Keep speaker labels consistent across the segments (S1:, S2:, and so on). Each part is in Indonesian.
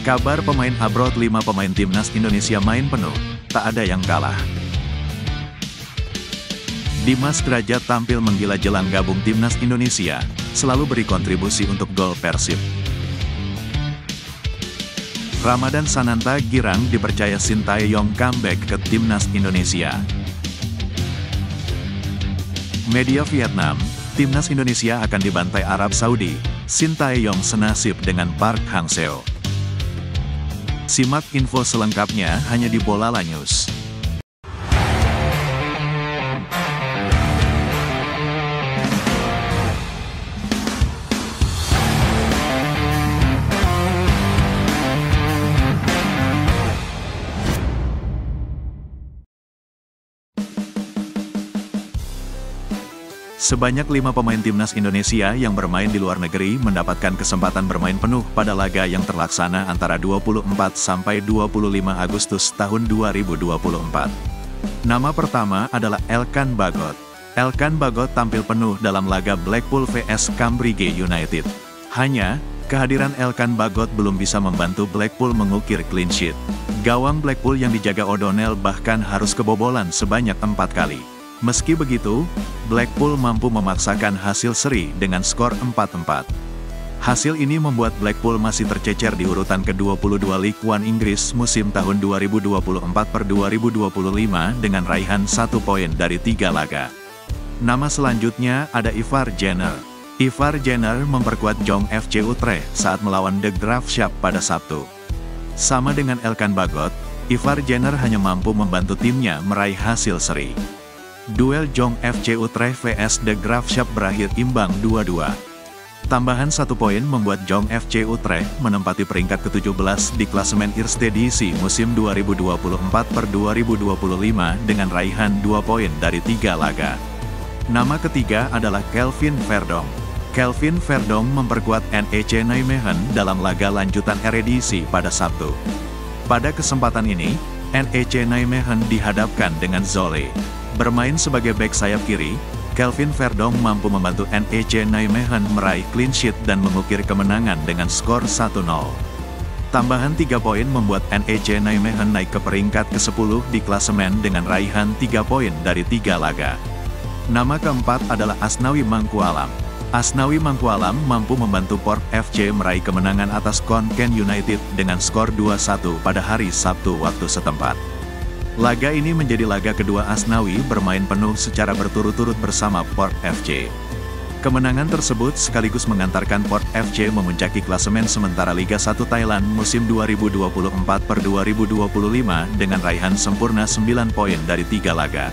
S1: Kabar pemain abroad 5 pemain timnas Indonesia main penuh, tak ada yang kalah. Dimas Derajat tampil menggila jelang gabung timnas Indonesia, selalu beri kontribusi untuk gol Persib. Ramadan Sananta girang dipercaya Sintayong comeback ke timnas Indonesia. Media Vietnam, timnas Indonesia akan dibantai Arab Saudi, Sintayong senasib dengan Park Hang-seo. Simak info selengkapnya hanya di Bolala News. Sebanyak 5 pemain timnas Indonesia yang bermain di luar negeri mendapatkan kesempatan bermain penuh pada laga yang terlaksana antara 24 sampai 25 Agustus tahun 2024. Nama pertama adalah Elkan Bagot. Elkan Bagot tampil penuh dalam laga Blackpool vs Cambridge United. Hanya, kehadiran Elkan Bagot belum bisa membantu Blackpool mengukir clean sheet. Gawang Blackpool yang dijaga O'Donnell bahkan harus kebobolan sebanyak 4 kali. Meski begitu, Blackpool mampu memaksakan hasil seri dengan skor 4-4. Hasil ini membuat Blackpool masih tercecer di urutan ke-22 League One Inggris musim tahun 2024-2025 dengan raihan 1 poin dari 3 laga. Nama selanjutnya ada Ivar Jenner. Ivar Jenner memperkuat Jong FC Utrecht saat melawan The Graafschap pada Sabtu. Sama dengan Elkan Bagot, Ivar Jenner hanya mampu membantu timnya meraih hasil seri. Duel Jong FC Utrecht vs The Graafschap berakhir imbang 2-2. Tambahan 1 poin membuat Jong FC Utrecht menempati peringkat ke-17 di klasemen Eerste Divisie musim 2024-2025 dengan raihan 2 poin dari 3 laga. Nama ketiga adalah Kelvin Verdonk. Kelvin Verdonk memperkuat NEC Nijmegen dalam laga lanjutan Eredivisie pada Sabtu. Pada kesempatan ini, NEC Nijmegen dihadapkan dengan Zole. Bermain sebagai bek sayap kiri, Kelvin Verdonk mampu membantu NEC Nijmegen meraih clean sheet dan mengukir kemenangan dengan skor 1-0. Tambahan 3 poin membuat NEC Nijmegen naik ke peringkat ke-10 di klasemen dengan raihan 3 poin dari 3 laga. Nama keempat adalah Asnawi Mangkualam. Asnawi Mangkualam mampu membantu Port FC meraih kemenangan atas Konken United dengan skor 2-1 pada hari Sabtu waktu setempat. Laga ini menjadi laga kedua Asnawi bermain penuh secara berturut-turut bersama Port FC. Kemenangan tersebut sekaligus mengantarkan Port FC memuncaki klasemen sementara Liga 1 Thailand musim 2024-2025 dengan raihan sempurna 9 poin dari 3 laga.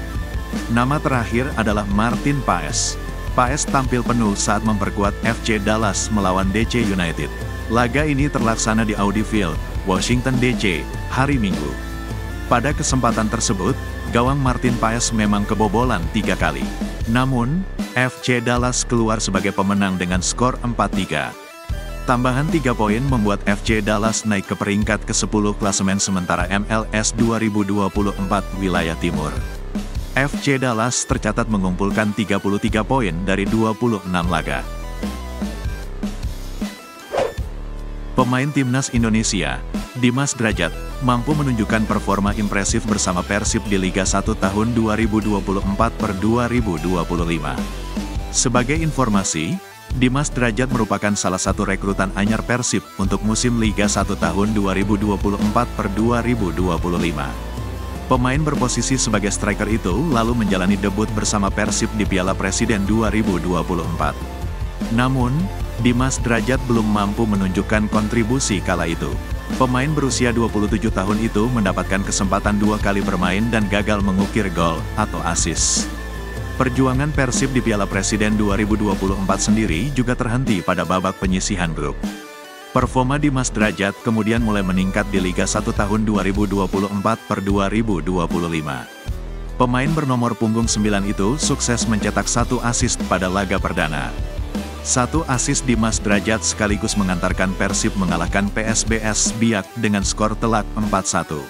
S1: Nama terakhir adalah Martin Paes. Paes tampil penuh saat memperkuat FC Dallas melawan DC United. Laga ini terlaksana di Audi Field, Washington DC, hari Minggu. Pada kesempatan tersebut, gawang Martin Paes memang kebobolan 3 kali. Namun, FC Dallas keluar sebagai pemenang dengan skor 4-3. Tambahan 3 poin membuat FC Dallas naik ke peringkat ke-10 klasemen sementara MLS 2024 wilayah timur. FC Dallas tercatat mengumpulkan 33 poin dari 26 laga. Pemain timnas Indonesia, Dimas Derajat, mampu menunjukkan performa impresif bersama Persib di Liga 1 tahun 2024-2025. Sebagai informasi, Dimas Derajat merupakan salah satu rekrutan anyar Persib untuk musim Liga 1 tahun 2024-2025. Pemain berposisi sebagai striker itu lalu menjalani debut bersama Persib di Piala Presiden 2024. Namun, Dimas Derajat belum mampu menunjukkan kontribusi kala itu. Pemain berusia 27 tahun itu mendapatkan kesempatan 2 kali bermain dan gagal mengukir gol atau assist. Perjuangan Persib di Piala Presiden 2024 sendiri juga terhenti pada babak penyisihan grup. Performa Dimas Derajat kemudian mulai meningkat di Liga 1 tahun 2024-2025. Pemain bernomor punggung 9 itu sukses mencetak 1 assist pada laga perdana. 1 assist Dimas Derajat sekaligus mengantarkan Persib mengalahkan PSBS Biak dengan skor telak 4-1.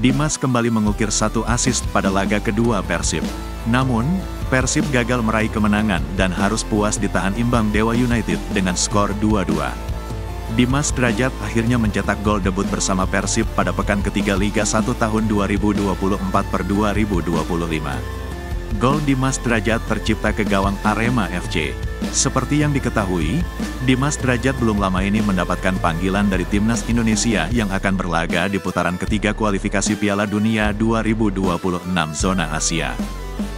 S1: Dimas kembali mengukir 1 assist pada laga kedua Persib. Namun, Persib gagal meraih kemenangan dan harus puas ditahan imbang Dewa United dengan skor 2-2. Dimas Drajat akhirnya mencetak gol debut bersama Persib pada pekan ketiga Liga 1 tahun 2024/2025. Gol Dimas Drajat tercipta ke gawang Arema FC. Seperti yang diketahui, Dimas Drajat belum lama ini mendapatkan panggilan dari Timnas Indonesia yang akan berlaga di putaran ketiga kualifikasi Piala Dunia 2026 zona Asia.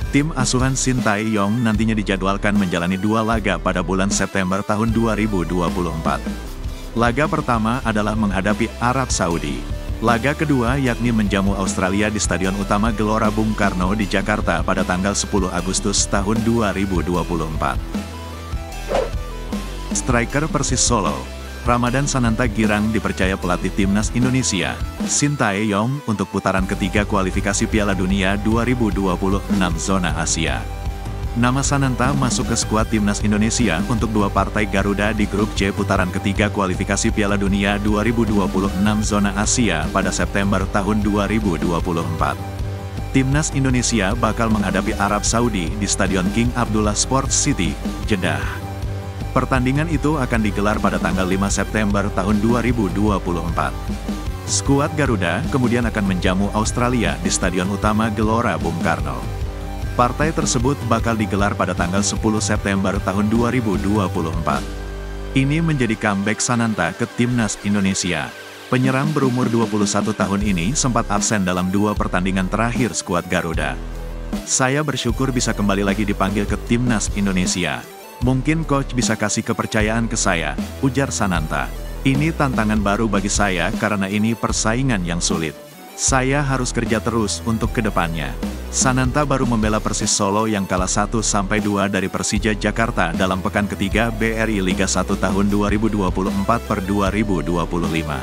S1: Tim asuhan Sintayong nantinya dijadwalkan menjalani 2 laga pada bulan September tahun 2024. Laga pertama adalah menghadapi Arab Saudi. Laga kedua yakni menjamu Australia di Stadion Utama Gelora Bung Karno di Jakarta pada tanggal 10 Agustus tahun 2024. Striker Persis Solo, Ramadan Sananta Girang dipercaya pelatih Timnas Indonesia, Sintayong untuk putaran ketiga kualifikasi Piala Dunia 2026 zona Asia. Nama Sananta masuk ke skuad Timnas Indonesia untuk 2 partai Garuda di grup C putaran ketiga kualifikasi Piala Dunia 2026 zona Asia pada September tahun 2024. Timnas Indonesia bakal menghadapi Arab Saudi di Stadion King Abdullah Sports City, Jeddah. Pertandingan itu akan digelar pada tanggal 5 September tahun 2024. Skuad Garuda kemudian akan menjamu Australia di Stadion Utama Gelora Bung Karno. Partai tersebut bakal digelar pada tanggal 10 September tahun 2024. Ini menjadi comeback Sananta ke Timnas Indonesia. Penyerang berumur 21 tahun ini sempat absen dalam 2 pertandingan terakhir skuad Garuda. Saya bersyukur bisa kembali lagi dipanggil ke Timnas Indonesia. Mungkin coach bisa kasih kepercayaan ke saya, ujar Sananta. Ini tantangan baru bagi saya karena ini persaingan yang sulit. Saya harus kerja terus untuk kedepannya. Sananta baru membela Persis Solo yang kalah 1-2 dari Persija Jakarta dalam pekan ketiga BRI Liga 1 tahun 2024/2025.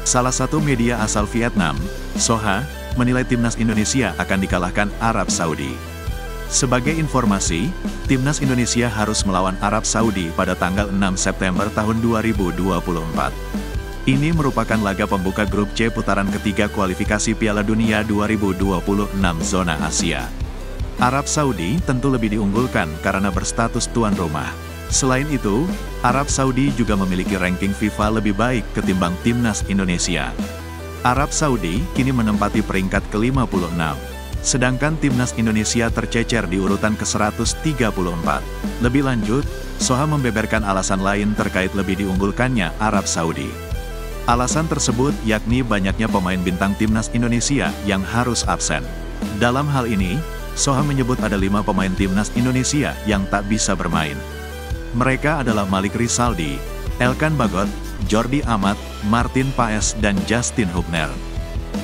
S1: Salah satu media asal Vietnam, Soha, menilai Timnas Indonesia akan dikalahkan Arab Saudi. Sebagai informasi, Timnas Indonesia harus melawan Arab Saudi pada tanggal 6 September tahun 2024. Ini merupakan laga pembuka grup C putaran ketiga kualifikasi Piala Dunia 2026 zona Asia. Arab Saudi tentu lebih diunggulkan karena berstatus tuan rumah. Selain itu, Arab Saudi juga memiliki ranking FIFA lebih baik ketimbang Timnas Indonesia. Arab Saudi kini menempati peringkat ke-56. Sedangkan Timnas Indonesia tercecer di urutan ke-134. Lebih lanjut, Soha membeberkan alasan lain terkait lebih diunggulkannya Arab Saudi. Alasan tersebut yakni banyaknya pemain bintang Timnas Indonesia yang harus absen. Dalam hal ini, Soha menyebut ada 5 pemain Timnas Indonesia yang tak bisa bermain. Mereka adalah Malik Rizaldi, Elkan Bagot, Jordi Amat, Martin Paes dan Justin Hubner.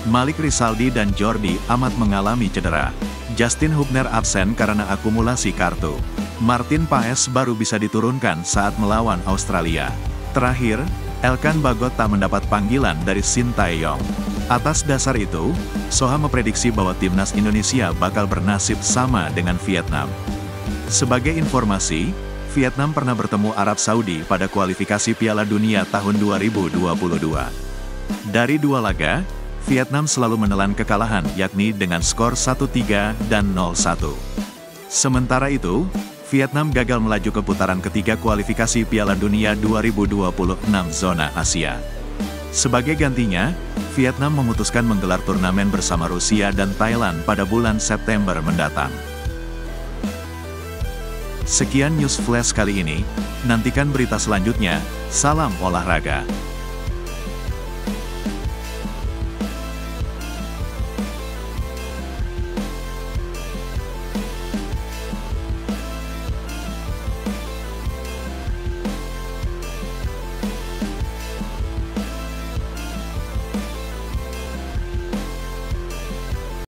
S1: Malik Rizaldi dan Jordi Amat mengalami cedera. Justin Hubner absen karena akumulasi kartu. Martin Paes baru bisa diturunkan saat melawan Australia. Terakhir, Elkan Bagot tak mendapat panggilan dari Sintayong. Atas dasar itu, Soha memprediksi bahwa Timnas Indonesia bakal bernasib sama dengan Vietnam. Sebagai informasi, Vietnam pernah bertemu Arab Saudi pada kualifikasi Piala Dunia tahun 2022. Dari 2 laga, Vietnam selalu menelan kekalahan yakni dengan skor 1-3 dan 0-1. Sementara itu, Vietnam gagal melaju ke putaran ketiga kualifikasi Piala Dunia 2026 zona Asia. Sebagai gantinya, Vietnam memutuskan menggelar turnamen bersama Rusia dan Thailand pada bulan September mendatang. Sekian news flash kali ini, nantikan berita selanjutnya, salam olahraga.